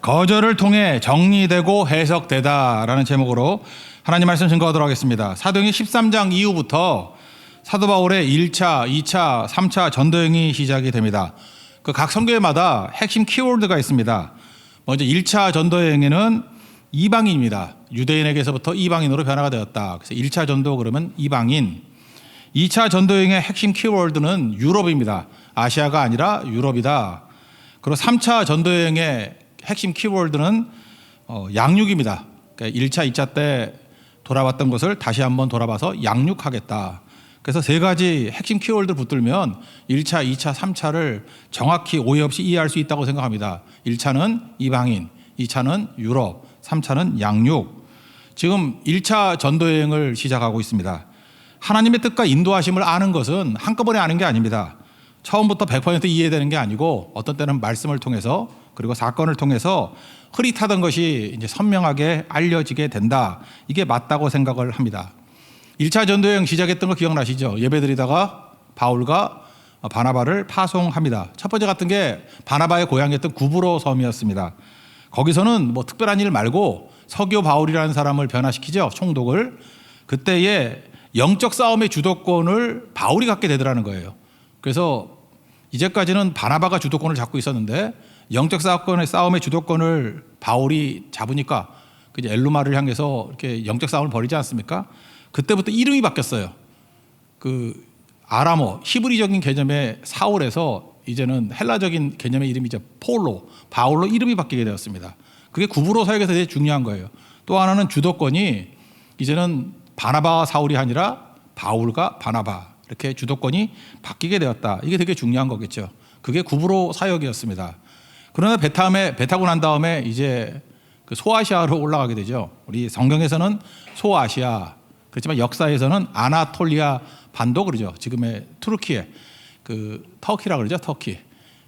거절을 통해 정리되고 해석되다라는 제목으로 하나님 말씀 증거하도록 하겠습니다. 사도행전 13장 이후부터 사도 바울의 1차, 2차, 3차 전도행이 시작이 됩니다. 그 각 선교회마다 핵심 키워드가 있습니다. 먼저 1차 전도행에는 이방인입니다. 유대인에게서부터 이방인으로 변화가 되었다. 그래서 1차 전도 그러면 이방인. 2차 전도행의 핵심 키워드는 유럽입니다. 아시아가 아니라 유럽이다. 그리고 3차 전도행의 핵심 키워드는 양육입니다. 그러니까 1차, 2차 때 돌아왔던 것을 다시 한번 돌아봐서 양육하겠다. 그래서 세 가지 핵심 키워드를 붙들면 1차, 2차, 3차를 정확히 오해 없이 이해할 수 있다고 생각합니다. 1차는 이방인, 2차는 유럽, 3차는 양육. 지금 1차 전도여행을 시작하고 있습니다. 하나님의 뜻과 인도하심을 아는 것은 한꺼번에 아는 게 아닙니다. 처음부터 100% 이해되는 게 아니고 어떤 때는 말씀을 통해서 그리고 사건을 통해서 흐릿하던 것이 이제 선명하게 알려지게 된다. 이게 맞다고 생각을 합니다. 1차 전도여행 시작했던 거 기억나시죠? 예배드리다가 바울과 바나바를 파송합니다. 첫 번째 같은 게 바나바의 고향이었던 구브로 섬이었습니다. 거기서는 뭐 특별한 일 말고 서교 바울이라는 사람을 변화시키죠. 총독을. 그때의 영적 싸움의 주도권을 바울이 갖게 되더라는 거예요. 그래서 이제까지는 바나바가 주도권을 잡고 있었는데 영적 싸움의 주도권을 바울이 잡으니까 이제 엘루마를 향해서 이렇게 영적 싸움을 벌이지 않습니까? 그때부터 이름이 바뀌었어요. 그 아람어 히브리적인 개념의 사울에서 이제는 헬라적인 개념의 이름이죠. 폴로, 바울로 이름이 바뀌게 되었습니다. 그게 구브로 사역에서 되게 중요한 거예요. 또 하나는 주도권이 이제는 바나바와 사울이 아니라 바울과 바나바 이렇게 주도권이 바뀌게 되었다. 이게 되게 중요한 거겠죠. 그게 구브로 사역이었습니다. 그러나 배 타고 난 다음에 이제 그 소아시아로 올라가게 되죠. 우리 성경에서는 소아시아, 그렇지만 역사에서는 아나톨리아 반도 그러죠. 지금의 투르키에 그 터키라 그러죠. 터키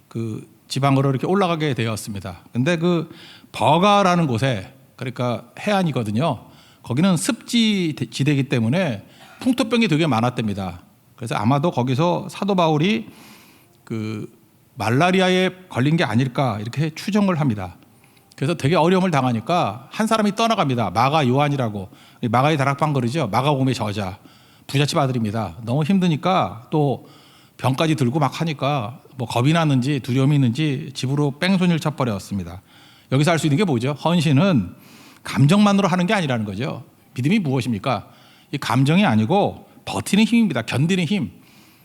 그 지방으로 이렇게 올라가게 되었습니다. 근데 그 버가라는 곳에 그러니까 해안이거든요. 거기는 습지 지대이기 때문에 풍토병이 되게 많았답니다. 그래서 아마도 거기서 사도 바울이 그 말라리아에 걸린 게 아닐까 이렇게 추정을 합니다. 그래서 되게 어려움을 당하니까 한 사람이 떠나갑니다. 마가 요한이라고. 마가의 다락방 그러죠. 마가복음의 저자. 부잣집 아들입니다. 너무 힘드니까 또 병까지 들고 막 하니까 뭐 겁이 났는지 두려움이 있는지 집으로 뺑소니를 쳐버렸습니다. 여기서 알 수 있는 게 뭐죠? 헌신은 감정만으로 하는 게 아니라는 거죠. 믿음이 무엇입니까? 이 감정이 아니고 버티는 힘입니다. 견디는 힘.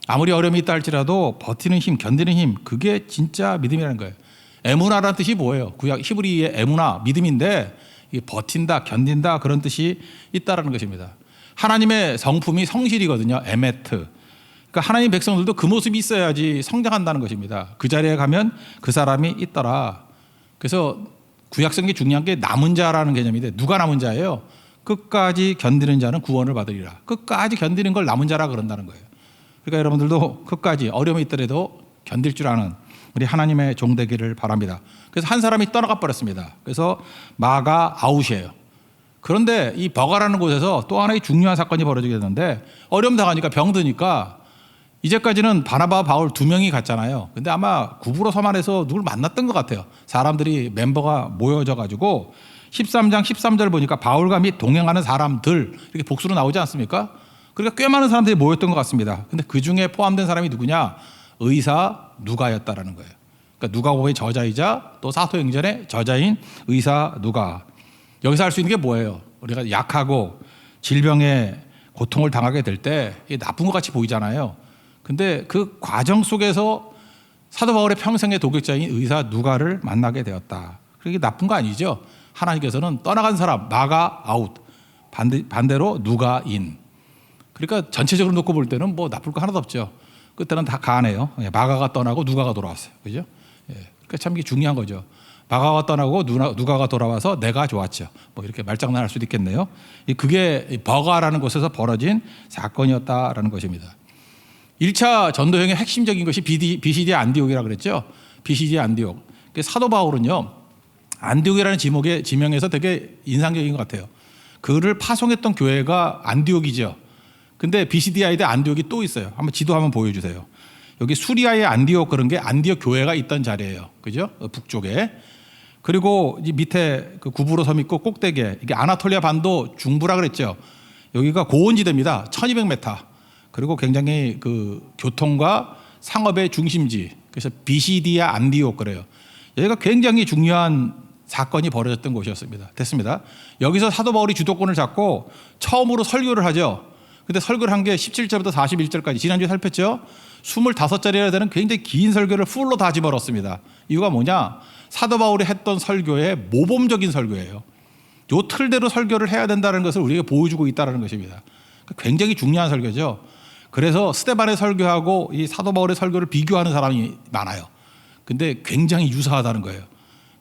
아무리 어려움이 있다 할지라도 버티는 힘, 견디는 힘. 그게 진짜 믿음이라는 거예요. 에무나라는 뜻이 뭐예요? 구약 히브리의 에무나, 믿음인데 이게 버틴다, 견딘다 그런 뜻이 있다라는 것입니다. 하나님의 성품이 성실이거든요. 에메트. 그러니까 하나님 백성들도 그 모습이 있어야지 성장한다는 것입니다. 그 자리에 가면 그 사람이 있더라. 그래서 구약성경이 중요한 게 남은 자라는 개념인데 누가 남은 자예요? 끝까지 견디는 자는 구원을 받으리라. 끝까지 견디는 걸 남은 자라 그런다는 거예요. 그러니까 여러분들도 끝까지 어려움이 있더라도 견딜 줄 아는 우리 하나님의 종 되기를 바랍니다. 그래서 한 사람이 떠나가 버렸습니다. 그래서 마가 아웃이에요. 그런데 이 버가라는 곳에서 또 하나의 중요한 사건이 벌어지게 되는데 어려움 당하니까 병드니까 이제까지는 바나바와 바울 두 명이 갔잖아요. 근데 아마 구브로 섬 안에서 누굴 만났던 것 같아요. 사람들이 멤버가 모여져 가지고 13장 13절 보니까 바울과 및 동행하는 사람들 이렇게 복수로 나오지 않습니까? 그러니까 꽤 많은 사람들이 모였던 것 같습니다. 근데 그 중에 포함된 사람이 누구냐? 의사 누가였다라는 거예요. 그러니까 누가복음의 저자이자 또 사도행전의 저자인 의사 누가. 여기서 알 수 있는 게 뭐예요? 우리가 약하고 질병에 고통을 당하게 될 때 이게 나쁜 것 같이 보이잖아요. 근데 그 과정 속에서 사도 바울의 평생의 도격자인 의사 누가를 만나게 되었다. 그게 나쁜 거 아니죠? 하나님께서는 떠나간 사람 마가 아웃, 반대로 누가 인. 그러니까 전체적으로 놓고 볼 때는 뭐 나쁠 거 하나도 없죠. 그때는 다 가네요. 마가가 떠나고 누가가 돌아왔어요. 그죠? 그러니까 참 이게 중요한 거죠. 마가가 떠나고 누가가 돌아와서 내가 좋았죠. 뭐 이렇게 말장난할 수도 있겠네요. 그게 버가라는 곳에서 벌어진 사건이었다라는 것입니다. 1차 전도행의 핵심적인 것이 비시디아 안디옥이라고 그랬죠. 비시디아 안디옥. 사도 바울은요. 안디옥이라는 지명에서 되게 인상적인 것 같아요. 그를 파송했던 교회가 안디옥이죠. 근데 비시디아에 안디옥이 또 있어요. 한번 지도 한번 보여주세요. 여기 수리아의 안디옥 그런 게 안디옥 교회가 있던 자리예요. 그죠? 북쪽에. 그리고 이 밑에 그 구부로 섬 있고 꼭대기에 이게 아나톨리아 반도 중부라 그랬죠. 여기가 고원지대입니다. 1200m. 그리고 굉장히 그 교통과 상업의 중심지. 그래서 비시디아 안디옥 그래요. 여기가 굉장히 중요한 사건이 벌어졌던 곳이었습니다. 됐습니다. 여기서 사도 바울이 주도권을 잡고 처음으로 설교를 하죠. 근데 설교를 한 게 17절부터 41절까지 지난주에 살폈죠. 25절이나 되는 굉장히 긴 설교를 풀로 다 집어넣었습니다. 이유가 뭐냐? 사도 바울이 했던 설교의 모범적인 설교예요. 요 틀대로 설교를 해야 된다는 것을 우리에게 보여주고 있다는 것입니다. 굉장히 중요한 설교죠. 그래서 스데반의 설교하고 이 사도 바울의 설교를 비교하는 사람이 많아요. 근데 굉장히 유사하다는 거예요.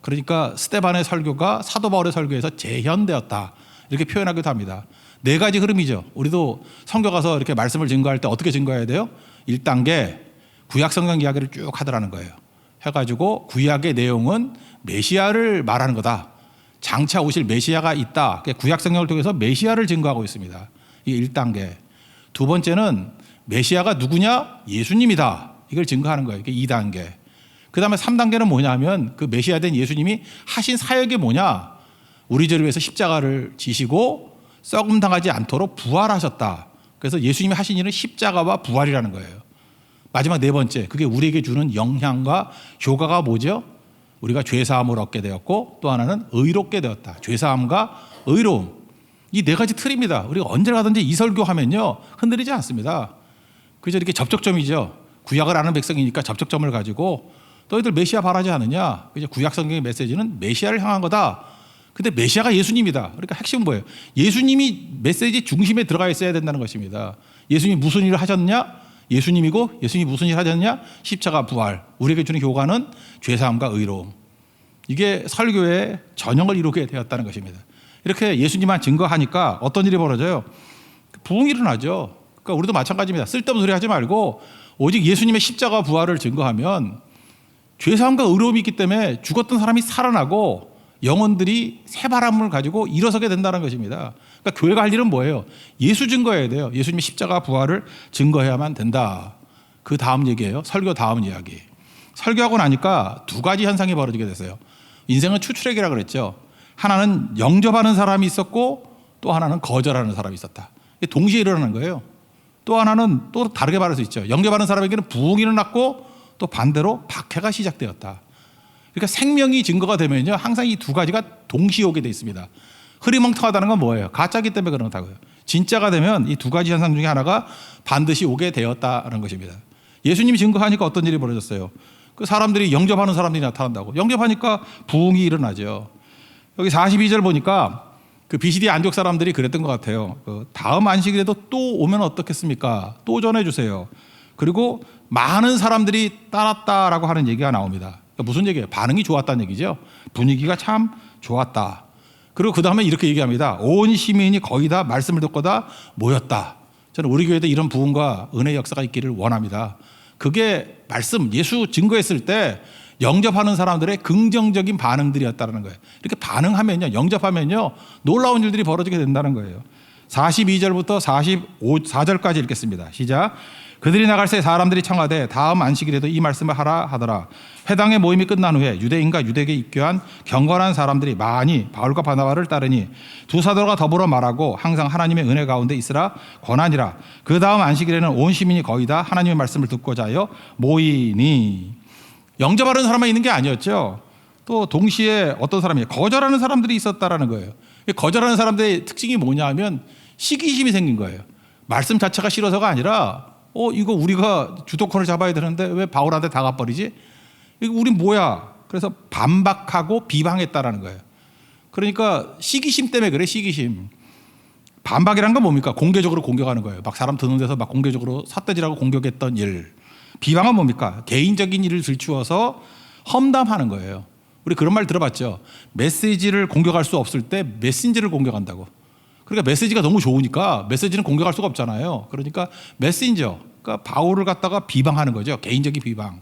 그러니까 스데반의 설교가 사도 바울의 설교에서 재현되었다. 이렇게 표현하기도 합니다. 네 가지 흐름이죠. 우리도 성경 가서 이렇게 말씀을 증거할 때 어떻게 증거해야 돼요? 1단계 구약 성경 이야기를 쭉 하더라는 거예요. 해가지고 구약의 내용은 메시아를 말하는 거다. 장차 오실 메시아가 있다. 구약 성경을 통해서 메시아를 증거하고 있습니다. 이게 1단계. 두 번째는 메시아가 누구냐? 예수님이다. 이걸 증거하는 거예요. 이게 2단계. 그 다음에 3단계는 뭐냐면 그 메시아 된 예수님이 하신 사역이 뭐냐? 우리 죄를 위해서 십자가를 지시고 썩음 당하지 않도록 부활하셨다. 그래서 예수님이 하신 일은 십자가와 부활이라는 거예요. 마지막 네 번째, 그게 우리에게 주는 영향과 효과가 뭐죠? 우리가 죄사함을 얻게 되었고 또 하나는 의롭게 되었다. 죄사함과 의로움. 이 네 가지 틀입니다. 우리가 언제 가든지 이 설교하면요 흔들리지 않습니다. 그저 이렇게 접촉점이죠. 구약을 아는 백성이니까 접촉점을 가지고 너희들 메시아 바라지 않느냐? 그죠? 구약 성경의 메시지는 메시아를 향한 거다. 근데 메시아가 예수님이다. 그러니까 핵심은 뭐예요? 예수님이 메시지 중심에 들어가 있어야 된다는 것입니다. 예수님이 무슨 일을 하셨냐? 예수님이고 예수님이 무슨 일을 하셨냐? 십자가 부활. 우리에게 주는 효과는 죄사함과 의로움. 이게 설교의 전형을 이루게 되었다는 것입니다. 이렇게 예수님만 증거하니까 어떤 일이 벌어져요? 부흥이 일어나죠. 그러니까 우리도 마찬가지입니다. 쓸데없는 소리 하지 말고 오직 예수님의 십자가 부활을 증거하면 죄사함과 의로움이 있기 때문에 죽었던 사람이 살아나고 영혼들이 새바람을 가지고 일어서게 된다는 것입니다. 그러니까 교회가 할 일은 뭐예요? 예수 증거해야 돼요. 예수님의 십자가 부활을 증거해야만 된다. 그 다음 얘기예요. 설교 다음 이야기. 설교하고 나니까 두 가지 현상이 벌어지게 됐어요. 인생은 추출액이라고 그랬죠. 하나는 영접하는 사람이 있었고 또 하나는 거절하는 사람이 있었다. 동시에 일어나는 거예요. 또 하나는 또 다르게 말할 수 있죠. 영접하는 사람에게는 부흥이 일어났고 또 반대로 박해가 시작되었다. 그러니까 생명이 증거가 되면요 항상 이 두 가지가 동시에 오게 돼 있습니다. 흐리멍텅하다는 건 뭐예요? 가짜기 때문에 그렇다고요. 진짜가 되면 이 두 가지 현상 중에 하나가 반드시 오게 되었다는 것입니다. 예수님이 증거하니까 어떤 일이 벌어졌어요? 그 사람들이 영접하는 사람들이 나타난다고. 영접하니까 부흥이 일어나죠. 여기 42절 보니까 그 비시디 안디옥 사람들이 그랬던 것 같아요. 그 다음 안식일에도 또 오면 어떻겠습니까? 또 전해주세요. 그리고 많은 사람들이 따랐다라고 하는 얘기가 나옵니다. 그러니까 무슨 얘기예요? 반응이 좋았다는 얘기죠. 분위기가 참 좋았다. 그리고 그 다음에 이렇게 얘기합니다. 온 시민이 거의 다 말씀을 듣고 다 모였다. 저는 우리 교회도 이런 부흥과 은혜의 역사가 있기를 원합니다. 그게 말씀, 예수 증거했을 때 영접하는 사람들의 긍정적인 반응들이었다는 거예요. 이렇게 반응하면요, 영접하면요, 놀라운 일들이 벌어지게 된다는 거예요. 42절부터 44절까지 읽겠습니다. 시작. 그들이 나갈 새 사람들이 청하되 다음 안식일에도 이 말씀을 하라 하더라. 회당의 모임이 끝난 후에 유대인과 유대계에 입교한 경건한 사람들이 많이 바울과 바나바를 따르니 두 사도가 더불어 말하고 항상 하나님의 은혜 가운데 있으라 권하니라. 그 다음 안식일에는 온 시민이 거의 다 하나님의 말씀을 듣고자 하여 모이니. 영접하는 사람만 있는 게 아니었죠. 또 동시에 어떤 사람이 거절하는 사람들이 있었다라는 거예요. 거절하는 사람들의 특징이 뭐냐 하면 시기심이 생긴 거예요. 말씀 자체가 싫어서가 아니라 이거 우리가 주도권을 잡아야 되는데 왜 바울한테 다 가버리지? 이거 우린 뭐야? 그래서 반박하고 비방했다라는 거예요. 그러니까 시기심 때문에 그래, 시기심. 반박이란 건 뭡니까? 공개적으로 공격하는 거예요. 막 사람 드는 데서 막 공개적으로 삿대질하고 공격했던 일. 비방은 뭡니까? 개인적인 일을 들추어서 험담하는 거예요. 우리 그런 말 들어봤죠. 메시지를 공격할 수 없을 때 메신저를 공격한다고. 그러니까 메시지가 너무 좋으니까 메시지는 공격할 수가 없잖아요. 그러니까 메신저, 그러니까 바울을 갖다가 비방하는 거죠. 개인적인 비방.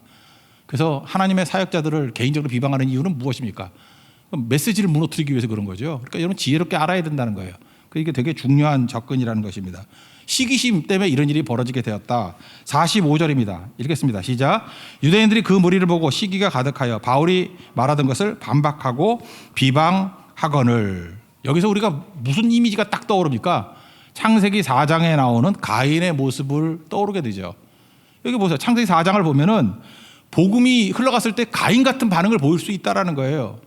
그래서 하나님의 사역자들을 개인적으로 비방하는 이유는 무엇입니까? 메시지를 무너뜨리기 위해서 그런 거죠. 그러니까 여러분 지혜롭게 알아야 된다는 거예요. 이게 되게 중요한 접근이라는 것입니다. 시기심 때문에 이런 일이 벌어지게 되었다. 45절입니다. 읽겠습니다. 시작. 유대인들이 그 무리를 보고 시기가 가득하여 바울이 말하던 것을 반박하고 비방하거늘. 여기서 우리가 무슨 이미지가 딱 떠오릅니까? 창세기 4장에 나오는 가인의 모습을 떠오르게 되죠. 여기 보세요. 창세기 4장을 보면은 복음이 흘러갔을 때 가인 같은 반응을 보일 수 있다라는 거예요.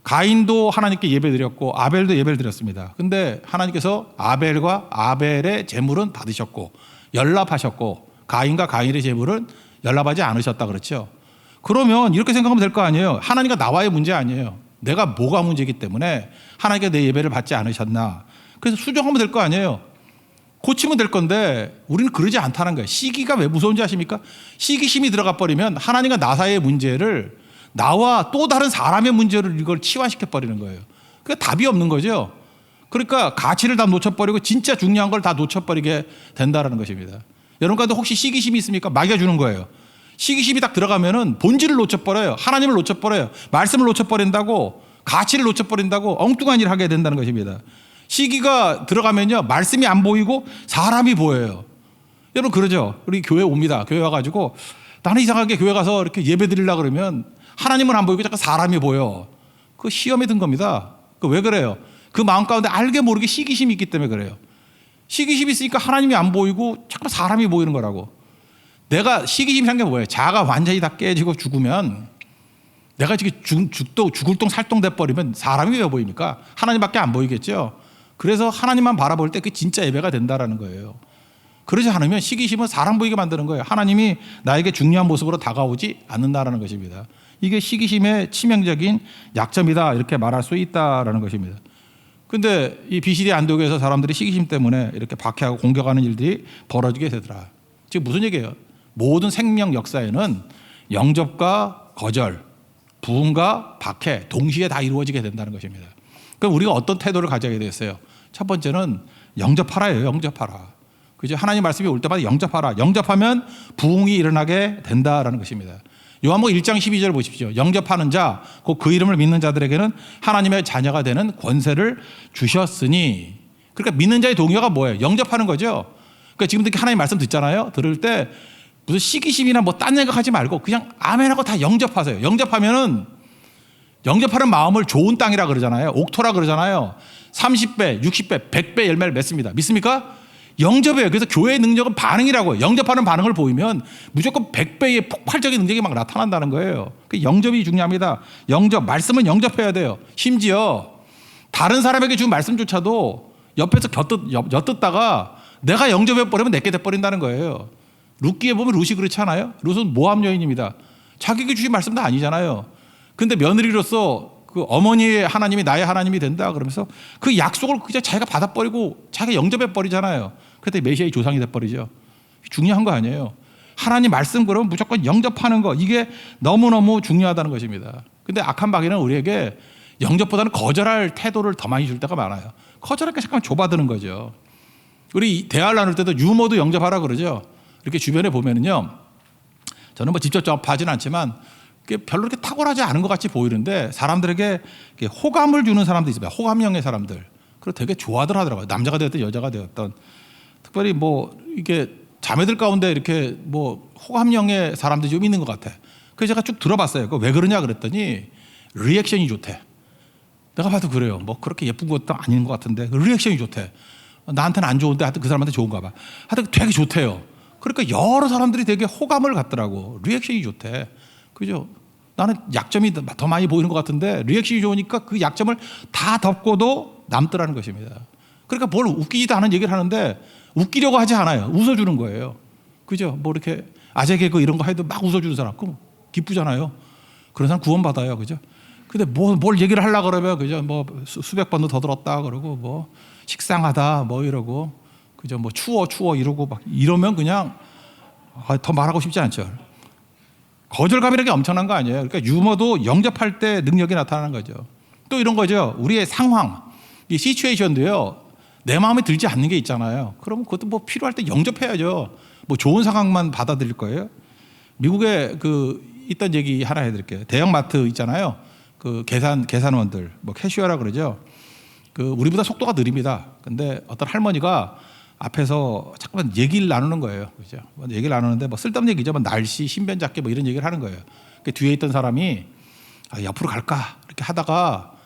가인도 하나님께 예배드렸고 아벨도 예배를 드렸습니다. 근데 하나님께서 아벨과 아벨의 제물은 받으셨고 연납하셨고 가인과 가인의 제물은 연납하지 않으셨다 그렇죠. 그러면 이렇게 생각하면 될 거 아니에요. 하나님과 나와의 문제 아니에요. 내가 뭐가 문제이기 때문에 하나님께 내 예배를 받지 않으셨나. 그래서 수정하면 될 거 아니에요. 고치면 될 건데 우리는 그러지 않다는 거예요. 시기가 왜 무서운지 아십니까? 시기심이 들어가 버리면 하나님과 나 사이의 문제를 나와 또 다른 사람의 문제를 이걸 치환시켜 버리는 거예요. 그러니까 답이 없는 거죠. 그러니까 가치를 다 놓쳐버리고 진짜 중요한 걸 다 놓쳐버리게 된다는 것입니다. 여러분과도 혹시 시기심이 있습니까? 막여주는 거예요. 시기심이 딱 들어가면은 본질을 놓쳐버려요. 하나님을 놓쳐버려요. 말씀을 놓쳐버린다고, 가치를 놓쳐버린다고 엉뚱한 일을 하게 된다는 것입니다. 시기가 들어가면요, 말씀이 안 보이고 사람이 보여요. 여러분 그러죠? 우리 교회 옵니다. 교회 와가지고 나는 이상하게 교회 가서 이렇게 예배 드리려고 그러면 하나님은 안 보이고 자꾸 사람이 보여. 그 시험에 든 겁니다. 그 왜 그래요? 그 마음 가운데 알게 모르게 시기심이 있기 때문에 그래요. 시기심이 있으니까 하나님이 안 보이고 자꾸 사람이 보이는 거라고. 내가 시기심이 한 게 뭐예요? 자아가 완전히 다 깨지고 죽으면, 내가 지금 죽을 똥 살똥 돼버리면 사람이 왜 보입니까? 하나님밖에 안 보이겠죠. 그래서 하나님만 바라볼 때 그게 진짜 예배가 된다라는 거예요. 그러지 않으면 시기심은 사람 보이게 만드는 거예요. 하나님이 나에게 중요한 모습으로 다가오지 않는다라는 것입니다. 이게 시기심의 치명적인 약점이다, 이렇게 말할 수 있다라는 것입니다. 근데 이 비시디 안독에서 사람들이 시기심 때문에 이렇게 박해하고 공격하는 일들이 벌어지게 되더라. 지금 무슨 얘기예요? 모든 생명 역사에는 영접과 거절, 부흥과 박해 동시에 다 이루어지게 된다는 것입니다. 그럼 우리가 어떤 태도를 가져야 되겠어요? 첫 번째는 영접하라예요. 영접하라. 그죠? 하나님 말씀이 올 때마다 영접하라. 영접하면 부흥이 일어나게 된다라는 것입니다. 요한복음 1장 12절 보십시오. 영접하는 자, 곧 그 이름을 믿는 자들에게는 하나님의 자녀가 되는 권세를 주셨으니. 그러니까 믿는 자의 동의가 뭐예요? 영접하는 거죠. 그러니까 지금 이렇게 하나님 말씀 듣잖아요. 들을 때 무슨 시기심이나 뭐 딴 생각하지 말고 그냥 아멘하고 다 영접하세요. 영접하면은, 영접하는 마음을 좋은 땅이라 그러잖아요. 옥토라 그러잖아요. 30배, 60배, 100배 열매를 맺습니다. 믿습니까? 영접해요. 그래서 교회의 능력은 반응이라고요. 영접하는 반응을 보이면 무조건 100배의 폭발적인 능력이 막 나타난다는 거예요. 그 영접이 중요합니다. 영접, 말씀은 영접해야 돼요. 심지어 다른 사람에게 준 말씀조차도 옆에서 엿듣다가 내가 영접해버리면 내게 돼버린다는 거예요. 룻기에 보면 룻이 그렇지 않아요? 룻은 모함 여인입니다. 자기에게 주신 말씀도 아니잖아요. 근데 며느리로서 그 어머니의 하나님이 나의 하나님이 된다 그러면서 그 약속을 그냥 자기가 받아버리고 자기가 영접해버리잖아요. 그때 메시아의 조상이 돼버리죠. 중요한 거 아니에요. 하나님 말씀 그러면 무조건 영접하는 거, 이게 너무너무 중요하다는 것입니다. 근데 악한 마귀는 우리에게 영접보다는 거절할 태도를 더 많이 줄 때가 많아요. 거절하니까 잠깐 좁아드는 거죠. 우리 대화를 나눌 때도 유머도 영접하라 그러죠. 이렇게 주변에 보면은요, 저는 뭐 직접 접하지는 않지만 별로 그렇게 탁월하지 않은 것 같이 보이는데 사람들에게 호감을 주는 사람도 있습니다. 호감형의 사람들. 그리고 되게 좋아들 하더라고요. 남자가 되었든 여자가 되었든. 특별히 뭐 이게 자매들 가운데 이렇게 뭐 호감형의 사람들이 좀 있는 것 같아. 그래서 제가 쭉 들어봤어요. 그거 왜 그러냐 그랬더니 리액션이 좋대. 내가 봐도 그래요. 뭐 그렇게 예쁜 것도 아닌 것 같은데 리액션이 좋대. 나한테는 안 좋은데 하여튼 그 사람한테 좋은가 봐. 하여튼 되게 좋대요. 그러니까 여러 사람들이 되게 호감을 갖더라고. 리액션이 좋대. 그죠? 나는 약점이 더 많이 보이는 것 같은데 리액션이 좋으니까 그 약점을 다 덮고도 남더라는 것입니다. 그러니까 뭘 웃기지도 않은 얘기를 하는데 웃기려고 하지 않아요. 웃어주는 거예요. 그죠? 뭐 이렇게 아재 개그 이런 거 해도 막 웃어주는 사람, 그럼 기쁘잖아요. 그런 사람 구원받아요. 그죠? 근데 뭘 얘기를 하려고 그러면, 그죠? 뭐 수백 번도 더 들었다 그러고, 뭐 식상하다 뭐 이러고, 그죠? 뭐 추워 이러고 막 이러면 그냥 더 말하고 싶지 않죠. 거절감이라는 게 엄청난 거 아니에요. 그러니까 유머도 영접할 때 능력이 나타나는 거죠. 또 이런 거죠. 우리의 상황, 이 시츄에이션도요, 내 마음에 들지 않는 게 있잖아요. 그러면 그것도 뭐 필요할 때 영접해야죠. 뭐 좋은 상황만 받아들일 거예요. 미국에 그 있던 얘기 하나 해드릴게요. 대형마트 있잖아요. 그 계산원들, 뭐 캐시어라 그러죠. 그 우리보다 속도가 느립니다. 근데 어떤 할머니가 앞에서 잠깐만 얘기를 나누는 거예요. 그죠? 얘기를 나누는데 뭐 쓸데없는 얘기죠. 뭐 날씨, 신변 잡기 뭐 이런 얘기를 하는 거예요. 그 뒤에 있던 사람이 옆으로 갈까 이렇게 하다가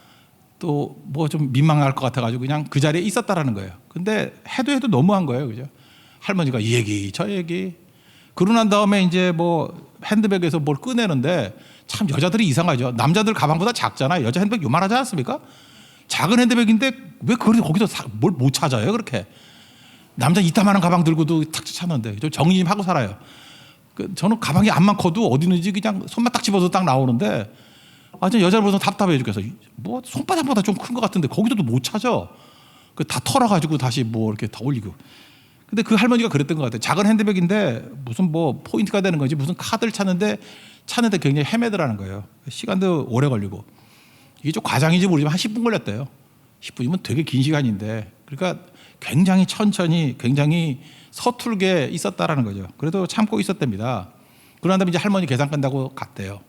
또 뭐 좀 민망할 것 같아가지고 그냥 그 자리에 있었다라는 거예요. 근데 해도 너무한 거예요. 그죠? 할머니가 이 얘기 저 얘기 그러고 난 다음에 이제 뭐 핸드백에서 뭘 꺼내는데 참 여자들이 이상하죠. 남자들 가방보다 작잖아요. 여자 핸드백 요만하지 않습니까? 작은 핸드백인데 왜 거기서 뭘 못 찾아요? 그렇게 남자 이따만한 가방 들고도 탁 찾는데 좀 정리 좀 하고 살아요. 저는 가방이 안만 커도 어디 있는지 그냥 손만 딱 집어서 딱 나오는데 저 여자를 보면 답답해 죽겠어. 뭐 손바닥보다 좀 큰 것 같은데 거기서도 못 찾아. 다 털어가지고 다시 뭐 이렇게 다 올리고. 근데 그 할머니가 그랬던 것 같아요. 작은 핸드백인데 무슨 뭐 포인트가 되는 건지 무슨 카드를 찾는데 굉장히 헤매더라는 거예요. 시간도 오래 걸리고. 이게 좀 과장인지 모르지만 한 10분 걸렸대요. 10분이면 되게 긴 시간인데. 그러니까 굉장히 천천히 굉장히 서툴게 있었다라는 거죠. 그래도 참고 있었답니다. 그러난 다음에 이제 할머니 계산 끝나고 갔대요.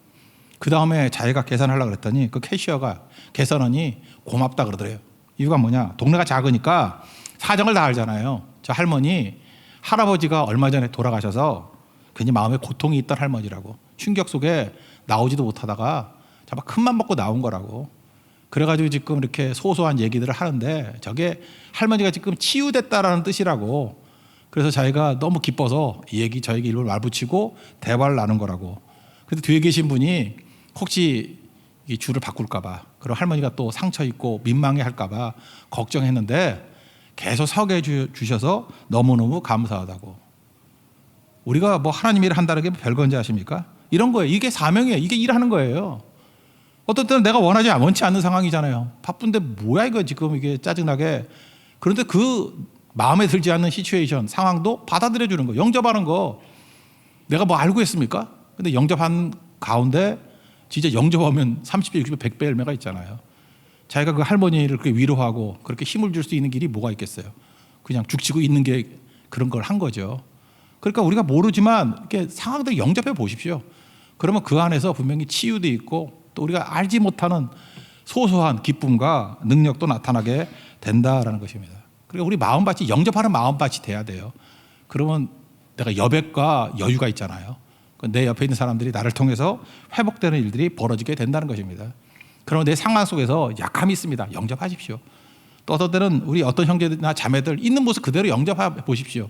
그 다음에 자기가 계산하려고 그랬더니 그 캐시어가 계산원이 고맙다 그러더래요. 이유가 뭐냐? 동네가 작으니까 사정을 다 알잖아요. 저 할머니 할아버지가 얼마 전에 돌아가셔서 괜히 마음에 고통이 있던 할머니라고 충격 속에 나오지도 못하다가 정말 큰맘 먹고 나온 거라고. 그래가지고 지금 이렇게 소소한 얘기들을 하는데 저게 할머니가 지금 치유됐다라는 뜻이라고. 그래서 자기가 너무 기뻐서 이 얘기 저 얘기 일부러 말붙이고 대화를 나눈 거라고. 그래서 뒤에 계신 분이 혹시 이 줄을 바꿀까봐 그리고 할머니가 또 상처 있고 민망해할까봐 걱정했는데 계속 서게 주셔서 너무너무 감사하다고. 우리가 뭐 하나님 일을 한다는 게 별건지 아십니까? 이런 거예요. 이게 사명이에요. 이게 일하는 거예요. 어떤 때는 내가 원치 않는 상황이잖아요. 바쁜데 뭐야 이거 지금 이게 짜증나게. 그런데 그 마음에 들지 않는 시츄에이션 상황도 받아들여 주는 거. 영접하는 거. 내가 뭐 알고 했습니까? 근데 영접한 가운데 진짜 영접하면 30배, 60배, 100배 열매가 있잖아요. 자기가 그 할머니를 그렇게 위로하고 그렇게 힘을 줄 수 있는 길이 뭐가 있겠어요. 그냥 죽치고 있는 게 그런 걸 한 거죠. 그러니까 우리가 모르지만 이렇게 상황들 영접해 보십시오. 그러면 그 안에서 분명히 치유도 있고 또 우리가 알지 못하는 소소한 기쁨과 능력도 나타나게 된다라는 것입니다. 그리고 우리 마음밭이 영접하는 마음밭이 돼야 돼요. 그러면 내가 여백과 여유가 있잖아요. 내 옆에 있는 사람들이 나를 통해서 회복되는 일들이 벌어지게 된다는 것입니다. 그러면 내 상황 속에서 약함이 있습니다. 영접하십시오. 또 어떤 때는 우리 어떤 형제나 자매들 있는 모습 그대로 영접해 보십시오.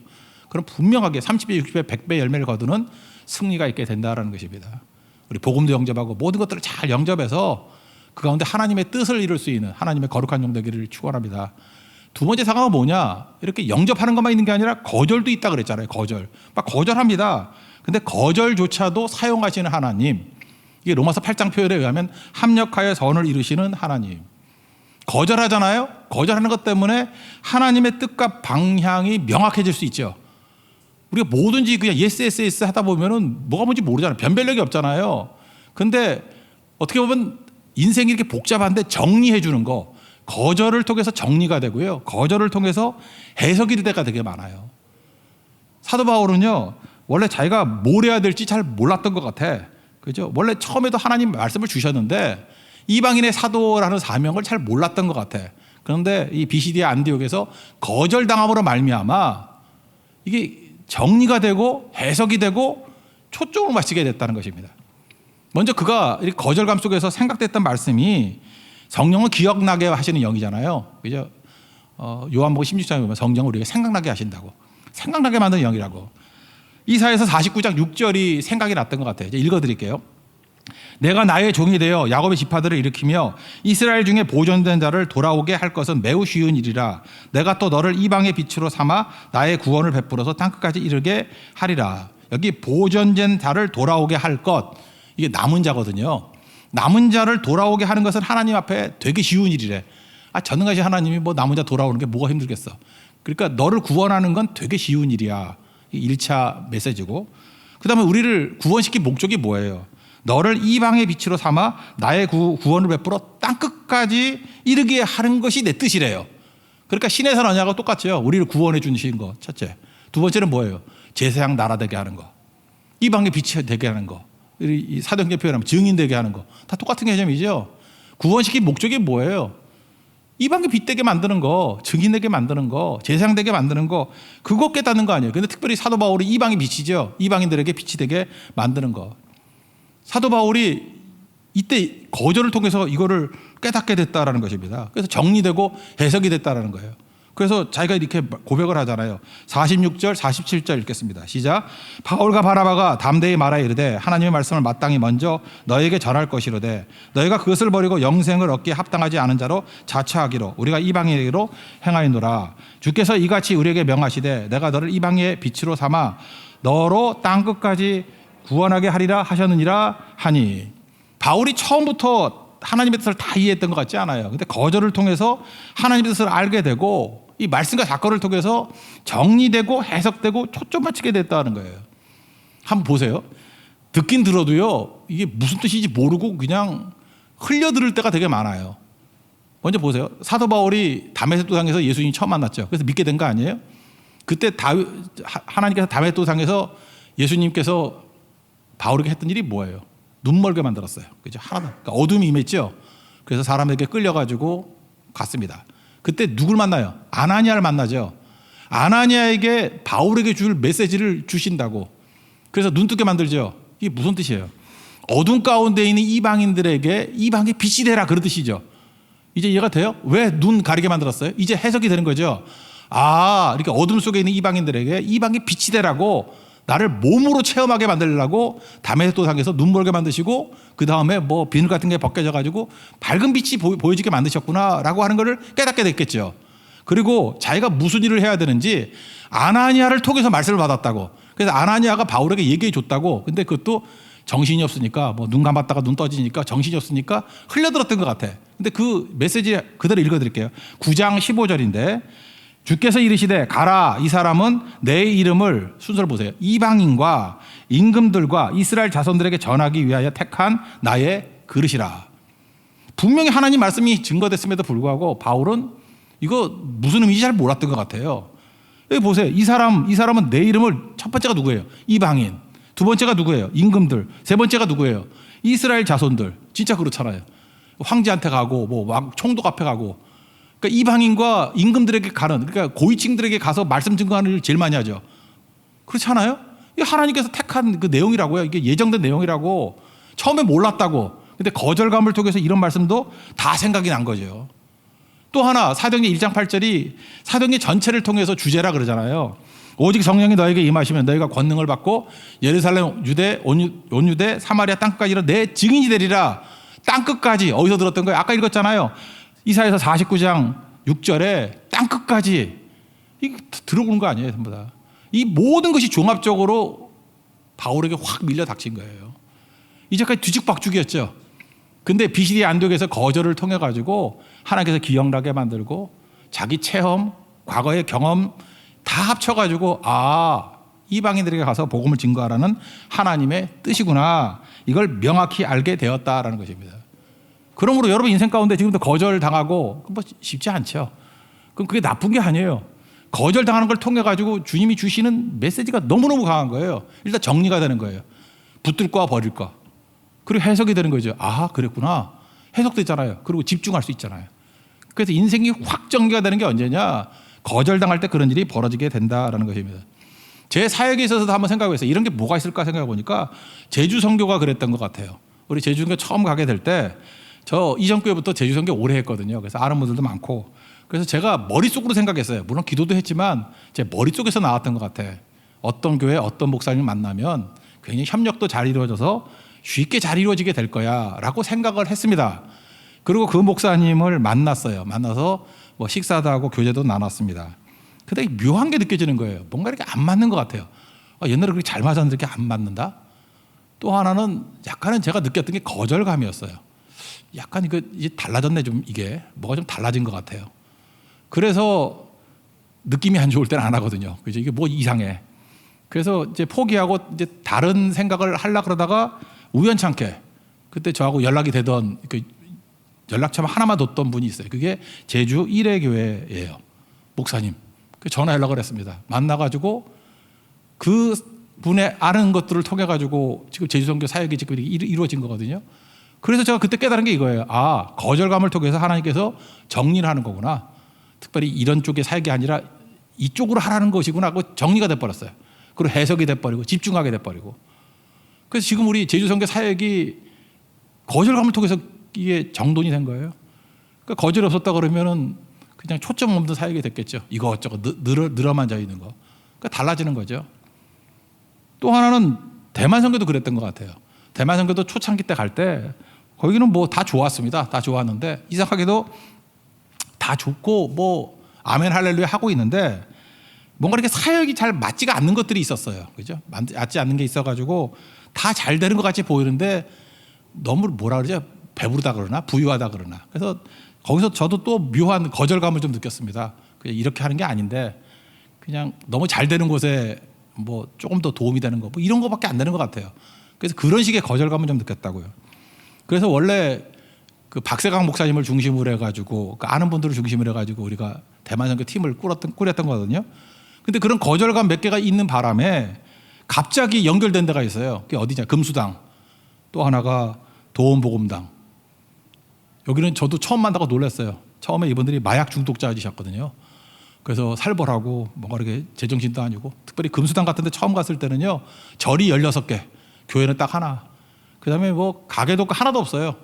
그럼 분명하게 30배, 60배, 100배 열매를 거두는 승리가 있게 된다는 것입니다. 우리 복음도 영접하고 모든 것들을 잘 영접해서 그 가운데 하나님의 뜻을 이룰 수 있는 하나님의 거룩한 종 되기를 축원합니다. 두 번째 상황은 뭐냐? 이렇게 영접하는 것만 있는 게 아니라 거절도 있다 그랬잖아요. 막 거절합니다. 근데 거절조차도 사용하시는 하나님. 이게 로마서 8장 표현에 의하면 합력하여 선을 이루시는 하나님. 거절하잖아요. 거절하는 것 때문에 하나님의 뜻과 방향이 명확해질 수 있죠. 우리가 뭐든지 그냥 yes 하다 보면은 뭐가 뭔지 모르잖아요. 변별력이 없잖아요. 근데 어떻게 보면 인생이 이렇게 복잡한데 정리해 주는 거. 거절을 통해서 정리가 되고요. 거절을 통해서 해석이 될 때가 되게 많아요. 사도 바울은요. 원래 자기가 뭘 해야 될지 잘 몰랐던 것 같아. 그죠? 원래 처음에도 하나님 말씀을 주셨는데 이방인의 사도라는 사명을 잘 몰랐던 것 같아. 그런데 이 비시디아 안디옥에서 거절당함으로 말미암아 이게 정리가 되고 해석이 되고 초점을 맞추게 됐다는 것입니다. 먼저 그가 거절감 속에서 생각됐던 말씀이 성령을 기억나게 하시는 영이잖아요. 그죠? 요한복음 16장에 보면 성령을 우리에게 생각나게 하신다고. 생각나게 만드는 영이라고. 이사야서 49장 6절이 생각이 났던 것 같아요. 이제 읽어드릴게요. 내가 나의 종이 되어 야곱의 지파들을 일으키며 이스라엘 중에 보존된 자를 돌아오게 할 것은 매우 쉬운 일이라. 내가 또 너를 이방의 빛으로 삼아 나의 구원을 베풀어서 땅끝까지 이르게 하리라. 여기 보존된 자를 돌아오게 할 것. 이게 남은 자거든요. 남은 자를 돌아오게 하는 것은 하나님 앞에 되게 쉬운 일이래. 전능하신 하나님이 뭐 남은 자 돌아오는 게 뭐가 힘들겠어. 그러니까 너를 구원하는 건 되게 쉬운 일이야. 1차 메시지고. 그 다음에 우리를 구원시킨 목적이 뭐예요? 너를 이방의 빛으로 삼아 나의 구원을 베풀어 땅끝까지 이르게 하는 것이 내 뜻이래요. 그러니까 신의 산 언약과 똑같죠. 우리를 구원해 주신 거 첫째. 두 번째는 뭐예요? 제사장 나라 되게 하는 거. 이방의 빛이 되게 하는 거. 이 사도행전 표현하면 증인 되게 하는 거. 다 똑같은 개념이죠. 구원시킨 목적이 뭐예요? 이방인 빚되게 만드는 거, 증인되게 만드는 거, 제사장되게 만드는 거, 그거 깨닫는 거 아니에요. 근데 특별히 사도 바울이 이방인 빚이죠. 이방인들에게 빚이 되게 만드는 거. 사도 바울이 이때 거절을 통해서 이거를 깨닫게 됐다라는 것입니다. 그래서 정리되고 해석이 됐다라는 거예요. 그래서 자기가 이렇게 고백을 하잖아요. 46절, 47절 읽겠습니다. 시작. 바울과 바나바가 담대히 말하여 이르되 하나님의 말씀을 마땅히 먼저 너에게 전할 것이로되 너희가 그것을 버리고 영생을 얻기에 합당하지 않은 자로 자처하기로 우리가 이방인에게로 행하였노라. 주께서 이같이 우리에게 명하시되 내가 너를 이방인의 빛으로 삼아 너로 땅끝까지 구원하게 하리라 하셨느니라 하니. 바울이 처음부터 하나님의 뜻을 다 이해했던 것 같지 않아요. 근데 거절을 통해서 하나님의 뜻을 알게 되고 이 말씀과 사건을 통해서 정리되고 해석되고 초점 맞추게 됐다는 거예요. 한번 보세요. 듣긴 들어도요, 이게 무슨 뜻인지 모르고 그냥 흘려들을 때가 되게 많아요. 먼저 보세요. 사도 바울이 다메섹 도상에서 예수님이 처음 만났죠. 그래서 믿게 된 거 아니에요? 그때 하나님께서 다메섹 도상에서 예수님께서 바울에게 했던 일이 뭐예요? 눈멀게 만들었어요. 그죠? 하나도. 그러니까 어둠이 임했죠. 그래서 사람에게 끌려가지고 갔습니다. 그때 누굴 만나요? 아나니아를 만나죠. 아나니아에게 바울에게 줄 메시지를 주신다고. 그래서 눈뜨게 만들죠. 이게 무슨 뜻이에요? 어둠 가운데 있는 이방인들에게 이방의 빛이 되라, 그런 뜻이죠. 이제 이해가 돼요? 왜 눈 가리게 만들었어요? 이제 해석이 되는 거죠. 아, 이렇게 어둠 속에 있는 이방인들에게 이방의 빛이 되라고, 나를 몸으로 체험하게 만들려고 다메섹 도상에서 눈멀게 만드시고 그 다음에 뭐 비늘 같은 게 벗겨져 가지고 밝은 빛이 보여지게 만드셨구나라고 하는 것을 깨닫게 됐겠죠. 그리고 자기가 무슨 일을 해야 되는지 아나니아를 통해서 말씀을 받았다고. 그래서 아나니아가 바울에게 얘기해 줬다고. 근데 그것도 정신이 없으니까, 뭐 눈 감았다가 눈 떠지니까 정신이 없으니까 흘려들었던 것 같아. 근데 그 메시지 그대로 읽어드릴게요. 9장 15절인데 주께서 이르시되 가라, 이 사람은 내 이름을, 순서를 보세요, 이방인과 임금들과 이스라엘 자손들에게 전하기 위하여 택한 나의 그릇이라. 분명히 하나님 말씀이 증거됐음에도 불구하고 바울은 이거 무슨 의미인지 잘 몰랐던 것 같아요. 여기 보세요. 이 사람은 내 이름을, 첫 번째가 누구예요? 이방인. 두 번째가 누구예요? 임금들. 세 번째가 누구예요? 이스라엘 자손들. 진짜 그렇잖아요. 황제한테 가고 뭐 총독 앞에 가고. 그러니까 이방인과 임금들에게 가는, 그러니까 고위층들에게 가서 말씀 증거하는 일을 제일 많이 하죠. 그렇지 않아요? 이게 하나님께서 택한 그 내용이라고요. 이게 예정된 내용이라고. 처음에 몰랐다고. 근데 거절감을 통해서 이런 말씀도 다 생각이 난 거죠. 또 하나, 사도행전 1장 8절이 사도행전 전체를 통해서 주제라 그러잖아요. 오직 성령이 너에게 임하시면 너희가 권능을 받고 예루살렘, 유대, 온 유대, 사마리아 땅끝까지 이르러 내 증인이 되리라. 땅끝까지. 어디서 들었던 거예요? 아까 읽었잖아요. 이사야서 49장 6절에 땅끝까지. 이게 들어오는 거 아니에요, 전부 다. 이 모든 것이 종합적으로 바울에게 확 밀려 닥친 거예요. 이제까지 뒤죽박죽이었죠. 근데 비시디 안독에서 거절을 통해 가지고 하나님께서 기억나게 만들고 자기 체험, 과거의 경험 다 합쳐가지고, 아, 이방인들에게 가서 복음을 증거하라는 하나님의 뜻이구나, 이걸 명확히 알게 되었다라는 것입니다. 그러므로 여러분 인생 가운데 지금도 거절당하고 뭐 쉽지 않죠. 그럼 그게 나쁜 게 아니에요. 거절당하는 걸 통해 가지고 주님이 주시는 메시지가 너무너무 강한 거예요. 일단 정리가 되는 거예요. 붙들 거와 버릴 거. 그리고 해석이 되는 거죠. 아, 그랬구나. 해석되잖아요. 그리고 집중할 수 있잖아요. 그래서 인생이 확 정리가 되는 게 언제냐? 거절당할 때 그런 일이 벌어지게 된다라는 것입니다. 제 사역에 있어서도 한번 생각해보세요. 이런 게 뭐가 있을까 생각해 보니까 제주 선교가 그랬던 것 같아요. 우리 제주 선교 처음 가게 될 때 저 이전 교회부터 제주 선교 오래 했거든요. 그래서 아는 분들도 많고. 그래서 제가 머릿속으로 생각했어요. 물론 기도도 했지만 제 머릿속에서 나왔던 것 같아. 어떤 교회 어떤 목사님 만나면 굉장히 협력도 잘 이루어져서 쉽게 잘 이루어지게 될 거야 라고 생각을 했습니다. 그리고 그 목사님을 만났어요. 만나서 뭐 식사도 하고 교제도 나눴습니다. 근데 묘한 게 느껴지는 거예요. 뭔가 이렇게 안 맞는 것 같아요. 옛날에 그렇게 잘 맞았는데 이렇게 안 맞는다? 또 하나는 약간은 제가 느꼈던 게 거절감이었어요. 약간 이제 달라졌네, 좀 이게. 뭐가 좀 달라진 것 같아요. 그래서 느낌이 안 좋을 때는 안 하거든요. 그죠? 이게 뭐 이상해. 그래서 이제 포기하고 이제 다른 생각을 하려고 그러다가 우연찮게 그때 저하고 연락이 되던 그 연락처만 하나만 뒀던 분이 있어요. 그게 제주 일회교회예요. 목사님. 전화 연락을 했습니다. 만나가지고 그 분의 아는 것들을 통해 가지고 지금 제주선교 사역이 지금 이루어진 거거든요. 그래서 제가 그때 깨달은 게 이거예요. 아, 거절감을 통해서 하나님께서 정리를 하는 거구나. 특별히 이런 쪽의 사역이 아니라 이쪽으로 하라는 것이구나 하고 정리가 돼버렸어요. 그리고 해석이 돼버리고 집중하게 돼버리고. 그래서 지금 우리 제주선교 사역이 거절감을 통해서 이게 정돈이 된 거예요. 그러니까 거절이 없었다 그러면은 그냥 초점 없는 사역이 됐겠죠. 이것저것 늘어만 져 있는 거. 그러니까 달라지는 거죠. 또 하나는 대만 선교도 그랬던 것 같아요. 대만 선교도 초창기 때 갈 때 거기는 뭐 다 좋았습니다. 다 좋았는데 이상하게도 다 좋고 뭐 아멘 할렐루야 하고 있는데 뭔가 이렇게 사역이 잘 맞지가 않는 것들이 있었어요. 그죠? 맞지 않는 게 있어가지고 다 잘 되는 것 같이 보이는데 너무 뭐라 그러죠? 배부르다 그러나 부유하다 그러나. 그래서 거기서 저도 또 묘한 거절감을 좀 느꼈습니다. 그냥 이렇게 하는 게 아닌데 그냥 너무 잘 되는 곳에 뭐 조금 더 도움이 되는 거 뭐 이런 거밖에 안 되는 것 같아요. 그래서 그런 식의 거절감을 좀 느꼈다고요. 그래서 원래 그 박세강 목사님을 중심으로 해가지고 그 아는 분들을 중심으로 해가지고 우리가 대만 선교 팀을 꾸렸던 거거든요. 근데 그런 거절감 몇 개가 있는 바람에 갑자기 연결된 데가 있어요. 그게 어디냐? 금수당. 또 하나가 도원복음당. 여기는 저도 처음 만나고 놀랐어요. 처음에 이분들이 마약 중독자이셨거든요. 그래서 살벌하고 뭔가 이렇게 제정신도 아니고 특별히 금수당 같은 데 처음 갔을 때는요. 절이 16개, 교회는 딱 하나. 그다음에 뭐 가게도 하나도 없어요.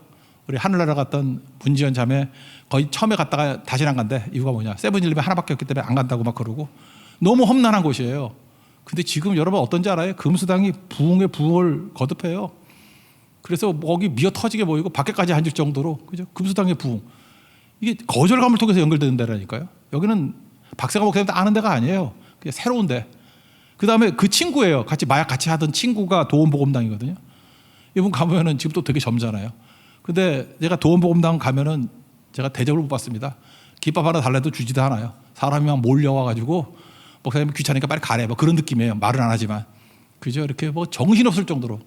우리 하늘나라 갔던 문지연 자매 거의 처음에 갔다가 다시는 안 간대. 이유가 뭐냐? 세븐일레븐 하나밖에 없기 때문에 안 간다고 막 그러고 너무 험난한 곳이에요. 근데 지금 여러분 어떤지 알아요? 금수당이 부흥의 부흥을 거듭해요. 그래서 거기 미어 터지게 보이고 밖에까지 앉을 정도로 그죠? 금수당의 부흥. 이게 거절감을 통해서 연결되는 데라니까요. 여기는 박세가 목사님도 아는 데가 아니에요. 그냥 새로운 데. 그다음에 그 친구예요. 마약 같이 하던 친구가 도원복음당이거든요. 이분 가면은 지금 또 되게 젊잖아요. 근데 제가 도원복음당 가면은 제가 대접을 못 받습니다. 김밥 하나 달래도 주지도 않아요. 사람이 막 몰려와가지고 목사님 귀찮으니까 빨리 가래. 뭐 그런 느낌이에요. 말은 안 하지만. 그죠? 이렇게 뭐 정신없을 정도로.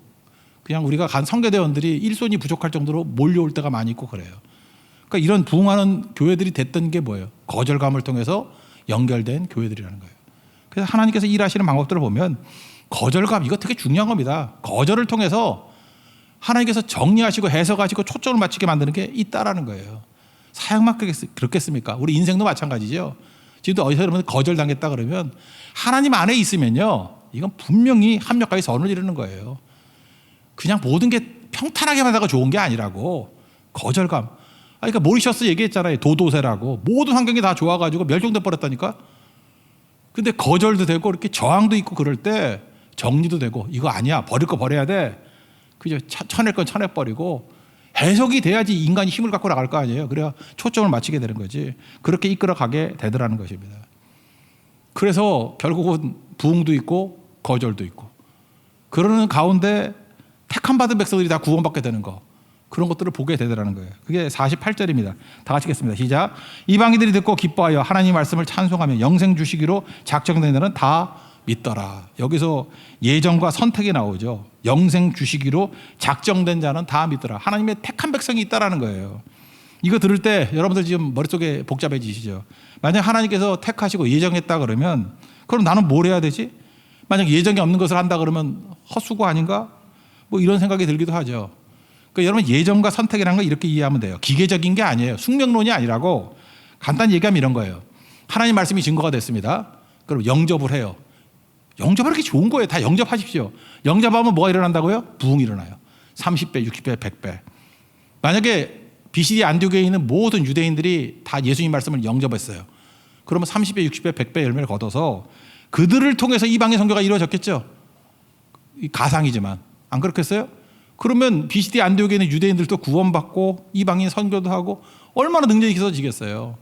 그냥 우리가 간 선교대원들이 일손이 부족할 정도로 몰려올 때가 많이 있고 그래요. 그러니까 이런 부흥하는 교회들이 됐던 게 뭐예요? 거절감을 통해서 연결된 교회들이라는 거예요. 그래서 하나님께서 일하시는 방법들을 보면 거절감 이거 되게 중요한 겁니다. 거절을 통해서 하나님께서 정리하시고 해석하시고 초점을 맞추게 만드는 게 있다라는 거예요. 사역만 그렇겠습니까? 우리 인생도 마찬가지죠. 지금도 어디서 여러분 거절당했다 그러면 하나님 안에 있으면요. 이건 분명히 합력하여 선을 이루는 거예요. 그냥 모든 게 평탄하게만 하다가 좋은 게 아니라고. 거절감. 그러니까 모리셔스 얘기했잖아요. 도도새라고. 모든 환경이 다 좋아가지고 멸종돼 버렸다니까. 근데 거절도 되고 이렇게 저항도 있고 그럴 때 정리도 되고 이거 아니야. 버릴 거 버려야 돼. 그죠? 쳐낼 건 쳐내버리고 해석이 돼야지 인간이 힘을 갖고 나갈 거 아니에요. 그래야 초점을 맞추게 되는 거지. 그렇게 이끌어가게 되더라는 것입니다. 그래서 결국은 부흥도 있고 거절도 있고 그러는 가운데 택함 받은 백성들이 다 구원받게 되는 거 그런 것들을 보게 되더라는 거예요. 그게 48절입니다. 다 같이 읽겠습니다. 시작. 이방인들이 듣고 기뻐하여 하나님 말씀을 찬송하며 영생 주시기로 작정된 자는 다 믿더라. 여기서 예정과 선택이 나오죠. 영생 주시기로 작정된 자는 다 믿더라. 하나님의 택한 백성이 있다라는 거예요. 이거 들을 때 여러분들 지금 머릿속에 복잡해지시죠. 만약 하나님께서 택하시고 예정했다 그러면 그럼 나는 뭘 해야 되지? 만약 예정이 없는 것을 한다 그러면 헛수고 아닌가? 뭐 이런 생각이 들기도 하죠. 그러니까 여러분 예정과 선택이라는 걸 이렇게 이해하면 돼요. 기계적인 게 아니에요. 숙명론이 아니라고 간단히 얘기하면 이런 거예요. 하나님 말씀이 증거가 됐습니다. 그럼 영접을 해요. 영접은 이렇게 좋은 거예요. 다 영접하십시오. 영접하면 뭐가 일어난다고요? 부흥이 일어나요. 30배, 60배, 100배. 만약에 BCD 안디옥에 있는 모든 유대인들이 다 예수님 말씀을 영접했어요. 그러면 30배, 60배, 100배 열매를 거둬서 그들을 통해서 이방의 선교가 이루어졌겠죠. 가상이지만. 안 그렇겠어요? 그러면 BCD 안디옥에 있는 유대인들도 구원받고 이방인 선교도 하고 얼마나 능력이 있어지겠어요.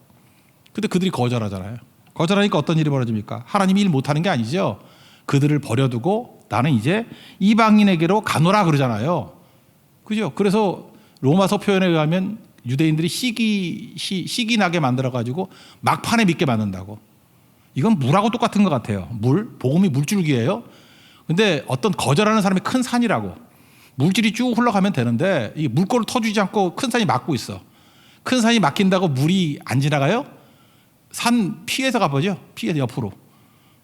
근데 그들이 거절하잖아요. 거절하니까 어떤 일이 벌어집니까? 하나님이 일 못하는 게 아니죠. 그들을 버려두고 나는 이제 이방인에게로 가노라 그러잖아요. 그죠? 그래서 로마서 표현에 의하면 유대인들이 시기 나게 만들어가지고 막판에 믿게 만든다고. 이건 물하고 똑같은 것 같아요. 복음이 물줄기예요. 근데 어떤 거절하는 사람이 큰 산이라고. 물질이 쭉 흘러가면 되는데 이 물꼬를 터주지 않고 큰 산이 막고 있어. 큰 산이 막힌다고 물이 안 지나가요? 산 피해서 가보죠. 피해서 옆으로.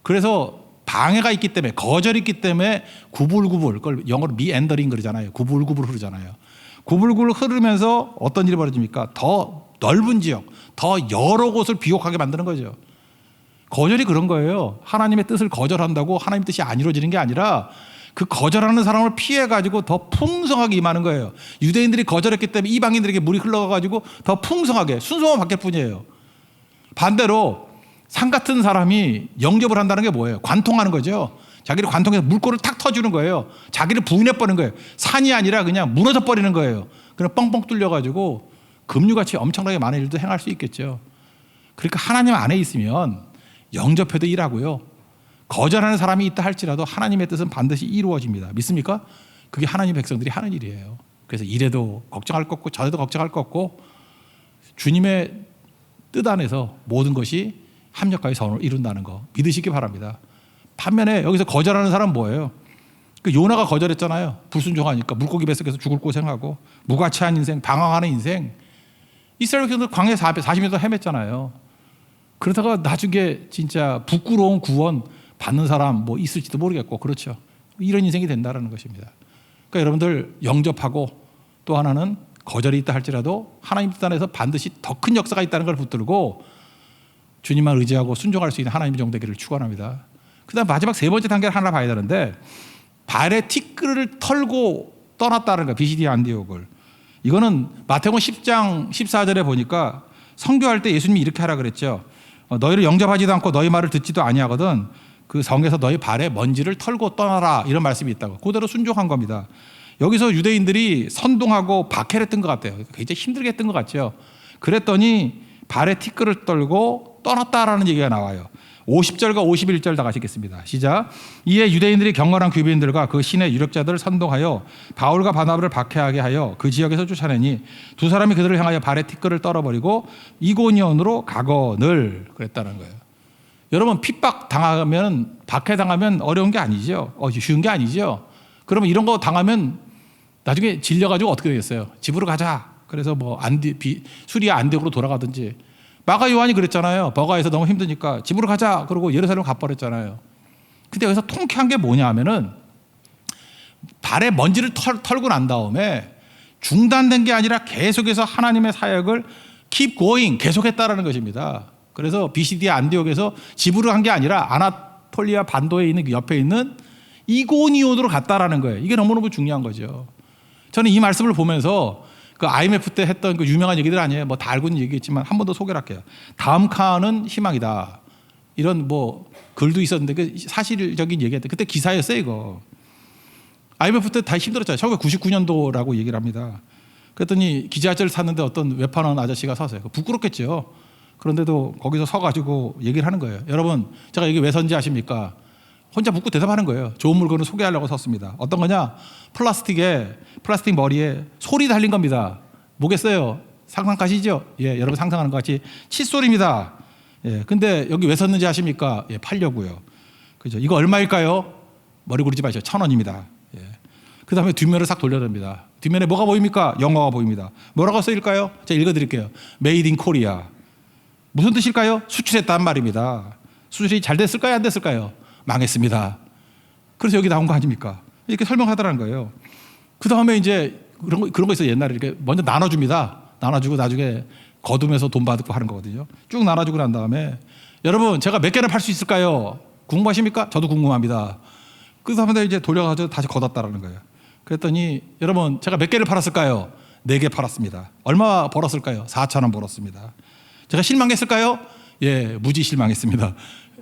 그래서 방해가 있기 때문에 거절이 있기 때문에 구불구불 그걸 영어로 미엔더링 그러잖아요. 구불구불 흐르잖아요. 구불구불 흐르면서 어떤 일이 벌어집니까? 더 넓은 지역, 더 여러 곳을 비옥하게 만드는 거죠. 거절이 그런 거예요. 하나님의 뜻을 거절한다고 하나님 뜻이 안 이루어지는 게 아니라 그 거절하는 사람을 피해가지고 더 풍성하게 임하는 거예요. 유대인들이 거절했기 때문에 이방인들에게 물이 흘러가가지고 더 풍성하게 순서만 바뀔 뿐이에요. 반대로 산 같은 사람이 영접을 한다는 게 뭐예요? 관통하는 거죠. 자기를 관통해서 물꼬를 탁 터주는 거예요. 자기를 부인해버리는 거예요. 산이 아니라 그냥 무너져 버리는 거예요. 그럼 뻥뻥 뚫려가지고 금류같이 엄청나게 많은 일도 행할 수 있겠죠. 그러니까 하나님 안에 있으면 영접해도 일하고요. 거절하는 사람이 있다 할지라도 하나님의 뜻은 반드시 이루어집니다. 믿습니까? 그게 하나님 백성들이 하는 일이에요. 그래서 이래도 걱정할 것 없고 저래도 걱정할 것 없고 주님의 뜻 안에서 모든 것이 합력하여 선을 이룬다는 거 믿으시기 바랍니다. 반면에 여기서 거절하는 사람은 뭐예요? 그 요나가 거절했잖아요. 불순종하니까 물고기 뱃속에서 죽을 고생하고 무가치한 인생, 방황하는 인생. 이스라엘 백성들 광야에 40년 헤맸잖아요. 그러다가 나중에 진짜 부끄러운 구원 받는 사람 뭐 있을지도 모르겠고 그렇죠. 이런 인생이 된다는 것입니다. 그러니까 여러분들 영접하고 또 하나는 거절이 있다 할지라도 하나님 뜻 안에서 반드시 더 큰 역사가 있다는 걸 붙들고 주님만 의지하고 순종할 수 있는 하나님의 종 되기를 축원합니다. 그다음 마지막 세 번째 단계를 하나 봐야 되는데 발에 티끌을 털고 떠났다는 거예요. 비시디아 안디옥을. 이거는 마태복음 10장 14절에 보니까 선교할 때 예수님이 이렇게 하라 그랬죠. 너희를 영접하지도 않고 너희 말을 듣지도 아니하거든 그 성에서 너희 발에 먼지를 털고 떠나라 이런 말씀이 있다고. 그대로 순종한 겁니다. 여기서 유대인들이 선동하고 박해를 했던 것 같아요. 굉장히 힘들게 했던 것 같죠. 그랬더니 발에 티끌을 떨고 떠났다라는 얘기가 나와요. 50절과 51절 다 가시겠습니다. 시작. 이에 유대인들이 경건한 귀빈들과 그 신의 유력자들을 선동하여 바울과 바나바를 박해하게 하여 그 지역에서 쫓아내니 두 사람이 그들을 향하여 발에 티끌을 떨어버리고 이고니온으로 가거늘 그랬다는 거예요. 여러분 핍박 당하면 박해 당하면 어려운 게 아니죠. 쉬운 게 아니죠. 그러면 이런 거 당하면 나중에 질려가지고 어떻게 되겠어요? 집으로 가자. 그래서 뭐 수리아 안디옥으로 돌아가든지. 마가 요한이 그랬잖아요. 버가에서 너무 힘드니까 집으로 가자. 그러고 예루살렘 가버렸잖아요. 근데 여기서 통쾌한 게 뭐냐 하면은 발에 먼지를 털고 난 다음에 중단된 게 아니라 계속해서 하나님의 사역을 keep going 계속했다라는 것입니다. 그래서 비시디아 안디옥에서 집으로 간 게 아니라 아나톨리아 반도에 있는 그 옆에 있는 이고니온으로 갔다라는 거예요. 이게 너무너무 중요한 거죠. 저는 이 말씀을 보면서 그 IMF 때 했던 그 유명한 얘기들 아니에요. 뭐 다 알고 있는 얘기겠지만 한 번 더 소개를 할게요. 다음 칸은 희망이다. 이런 뭐 글도 있었는데 그 사실적인 얘기였는데 그때 기사였어요 이거. IMF 때 다 힘들었잖아요. 1999년도라고 얘기를 합니다. 그랬더니 기자재를 샀는데 어떤 외판원 아저씨가 사세요. 부끄럽겠죠. 그런데도 거기서 서가지고 얘기를 하는 거예요. 여러분 제가 여기 왜 선지 아십니까? 혼자 묻고 대답하는 거예요. 좋은 물건을 소개하려고 섰습니다. 어떤 거냐? 플라스틱 머리에 소리 달린 겁니다. 뭐겠어요? 상상가시죠? 예, 여러분 상상하는 것 같이 칫솔입니다. 예, 근데 여기 왜 섰는지 아십니까? 예, 팔려고요. 그죠? 이거 얼마일까요? 머리 굴리지 마시죠. 1,000원입니다. 예. 그 다음에 뒷면을 싹 돌려듭니다. 뒷면에 뭐가 보입니까? 영어가 보입니다. 뭐라고 써일까요? 제가 읽어드릴게요. Made in Korea. 무슨 뜻일까요? 수출했다는 말입니다. 수출이 잘 됐을까요? 안 됐을까요? 망했습니다. 그래서 여기 나온 거 아닙니까? 이렇게 설명하더라는 거예요. 그 다음에 이제 그런 거 있어요. 옛날에 이렇게 먼저 나눠줍니다. 나눠주고 나중에 거두면서 돈 받고 하는 거거든요. 쭉 나눠주고 난 다음에 여러분 제가 몇 개를 팔 수 있을까요? 궁금하십니까? 저도 궁금합니다. 그 다음에 이제 돌려가지고 다시 걷었다라는 거예요. 그랬더니 여러분 제가 몇 개를 팔았을까요? 4개 팔았습니다. 얼마 벌었을까요? 4,000원 벌었습니다. 제가 실망했을까요? 예, 무지 실망했습니다.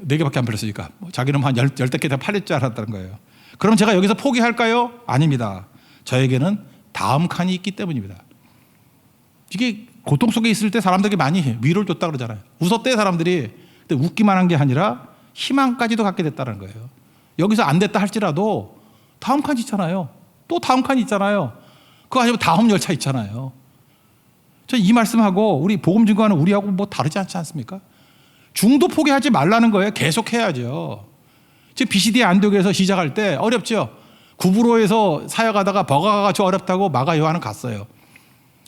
4개밖에 안 팔렸으니까. 자기는 한 10개 다 팔릴 줄 알았다는 거예요. 그럼 제가 여기서 포기할까요? 아닙니다. 저에게는 다음 칸이 있기 때문입니다. 이게 고통 속에 있을 때 사람들에게 많이 위로를 줬다 그러잖아요. 웃었대 사람들이. 근데 웃기만 한 게 아니라 희망까지도 갖게 됐다는 거예요. 여기서 안 됐다 할지라도 다음 칸이 있잖아요. 또 다음 칸이 있잖아요. 그거 아니면 다음 열차 있잖아요. 전 이 말씀하고 우리 복음 증거하는 우리하고 뭐 다르지 않지 않습니까? 중도 포기하지 말라는 거예요. 계속 해야죠. 지금 비시디아 안디옥에서 시작할 때 어렵죠. 구브로에서 사역하다가 버가가 같이 어렵다고 마가 요한은 갔어요.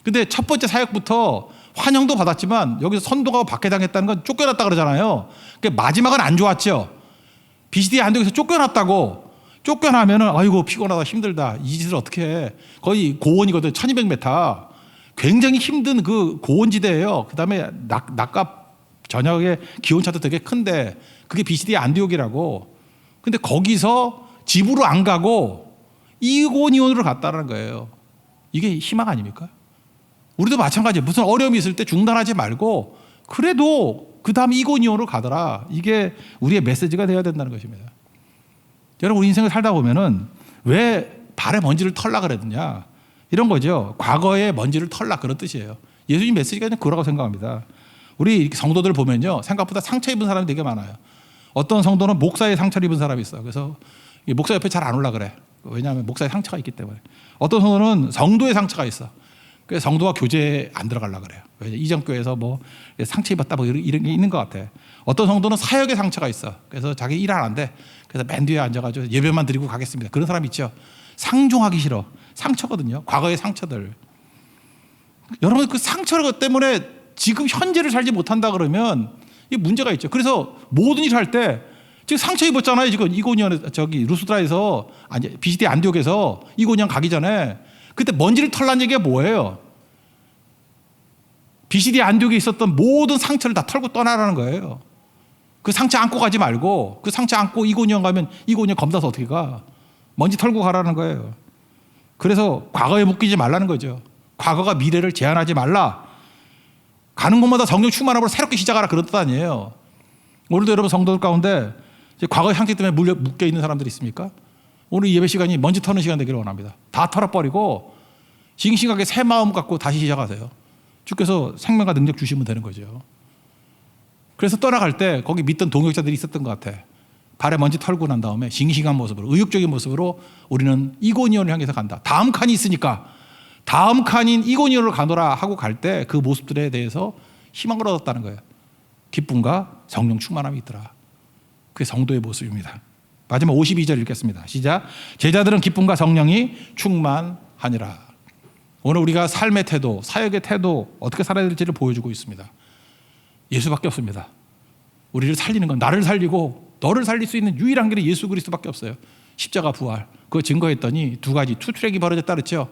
근데 첫 번째 사역부터 환영도 받았지만 여기서 선동하고 박해당했다는 건 쫓겨났다 그러잖아요. 그러니까 마지막은 안 좋았죠. 비시디아 안디옥에서 쫓겨났다고 쫓겨나면은 아이고 피곤하다 힘들다 이 짓을 어떻게 해. 거의 고원이거든. 1200m. 굉장히 힘든 그 고원지대예요. 그다음에 낮과 저녁에 기온차도 되게 큰데 그게 비시디의 안디옥이라고. 근데 거기서 집으로 안 가고 이고니온으로 갔다는 거예요. 이게 희망 아닙니까? 우리도 마찬가지예요. 무슨 어려움이 있을 때 중단하지 말고 그래도 그 다음 이고니온으로 가더라. 이게 우리의 메시지가 되어야 된다는 것입니다. 여러분, 우리 인생을 살다 보면은 왜 발에 먼지를 털라 그랬느냐 이런 거죠. 과거의 먼지를 털라 그런 뜻이에요. 예수님 메시지가 그냥 그거라고 생각합니다. 우리 성도들 보면요, 생각보다 상처 입은 사람이 되게 많아요. 어떤 성도는 목사의 상처를 입은 사람이 있어. 그래서 목사 옆에 잘 안 올라 그래. 왜냐하면 목사의 상처가 있기 때문에. 어떤 성도는 성도의 상처가 있어. 그래서 성도가 교제에 안 들어가려고 그래요. 이전 교회에서 뭐 상처 입었다 뭐 이런 게 있는 것 같아. 어떤 성도는 사역의 상처가 있어. 그래서 자기 일 안 한대. 그래서 맨 뒤에 앉아가지고 예배만 드리고 가겠습니다. 그런 사람 있죠. 상종하기 싫어. 상처거든요. 과거의 상처들. 여러분, 그 상처 때문에 지금 현재를 살지 못한다 그러면 이 문제가 있죠. 그래서 모든 일 할 때 지금 상처 입었잖아요. 지금 이고니온 저기 루스드라에서 아니 비시디 안디옥에서 이고니온 가기 전에 그때 먼지를 털란 얘기가 뭐예요? 비시디 안디옥에 있었던 모든 상처를 다 털고 떠나라는 거예요. 그 상처 안고 가지 말고 그 상처 안고 이고니온 가면 이고니온 검사서 어떻게 가? 먼지 털고 가라는 거예요. 그래서 과거에 묶이지 말라는 거죠. 과거가 미래를 제한하지 말라. 가는 곳마다 성령 충만함으로 새롭게 시작하라 그런 뜻 아니에요. 오늘도 여러분 성도들 가운데 과거의 상처 때문에 묶여 있는 사람들이 있습니까? 오늘 예배 시간이 먼지 터는 시간 되기를 원합니다. 다 털어버리고 싱싱하게 새 마음 갖고 다시 시작하세요. 주께서 생명과 능력 주시면 되는 거죠. 그래서 떠나갈 때 거기 믿던 동역자들이 있었던 것 같아. 발에 먼지 털고 난 다음에 싱싱한 모습으로, 의욕적인 모습으로 우리는 이고니온을 향해서 간다. 다음 칸이 있으니까 다음 칸인 이고니온으로 가노라 하고 갈 때 그 모습들에 대해서 희망을 얻었다는 거예요. 기쁨과 성령 충만함이 있더라. 그게 성도의 모습입니다. 마지막 52절 읽겠습니다. 시작. 제자들은 기쁨과 성령이 충만하니라. 오늘 우리가 삶의 태도, 사역의 태도 어떻게 살아야 될지를 보여주고 있습니다. 예수밖에 없습니다. 우리를 살리는 건 나를 살리고 너를 살릴 수 있는 유일한 길은 예수 그리스도밖에 없어요. 십자가 부활. 그거 증거했더니 두 가지 투트랙이 벌어졌다 그랬죠.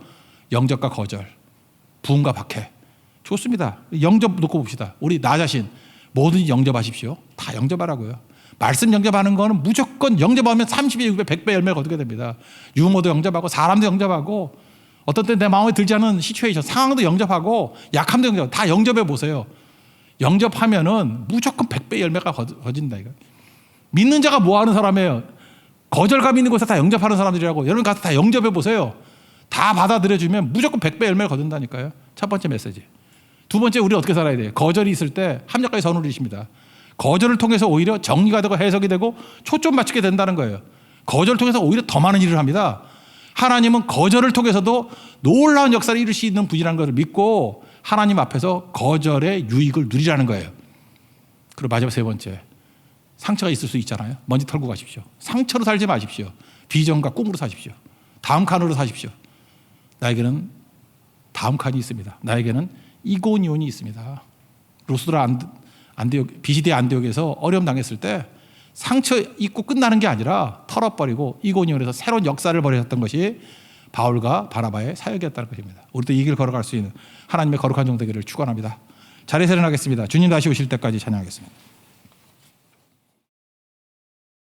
영접과 거절, 부흥과 박해. 좋습니다. 영접 놓고 봅시다. 우리 나 자신 뭐든지 영접하십시오. 다 영접하라고요. 말씀 영접하는 거는 무조건 영접하면 30배, 6배, 100배 열매를 거두게 됩니다. 유모도 영접하고 사람도 영접하고 어떤 때 내 마음에 들지 않은 시츄에이션, 상황도 영접하고 약함도 영접하고 다 영접해 보세요. 영접하면은 무조건 100배 열매가 거진다 이거. 믿는 자가 뭐 하는 사람이에요? 거절감 있는 곳에 다 영접하는 사람들이라고. 여러분 가서 다 영접해 보세요. 다 받아들여주면 무조건 100배 열매를 거둔다니까요. 첫 번째 메시지. 두 번째, 우리 어떻게 살아야 돼요? 거절이 있을 때 합력까지 선언이십니다. 거절을 통해서 오히려 정리가 되고 해석이 되고 초점 맞추게 된다는 거예요. 거절을 통해서 오히려 더 많은 일을 합니다. 하나님은 거절을 통해서도 놀라운 역사를 이룰 수 있는 분이라는 것을 믿고 하나님 앞에서 거절의 유익을 누리라는 거예요. 그리고 마지막 세 번째, 상처가 있을 수 있잖아요. 먼지 털고 가십시오. 상처로 살지 마십시오. 비전과 꿈으로 사십시오. 다음 칸으로 사십시오. 나에게는 다음 칸이 있습니다. 나에게는 이고니온이 있습니다. 루스드라 안디옥, 비시디 안디옥에서 어려움 당했을 때 상처 입고 끝나는 게 아니라 털어버리고 이고니온에서 새로운 역사를 벌였던 것이 바울과 바나바의 사역이었다는 것입니다. 우리도 이 길 걸어갈 수 있는 하나님의 거룩한 종 되기를 축원합니다. 자리에서 일어나겠습니다. 주님 다시 오실 때까지 찬양하겠습니다.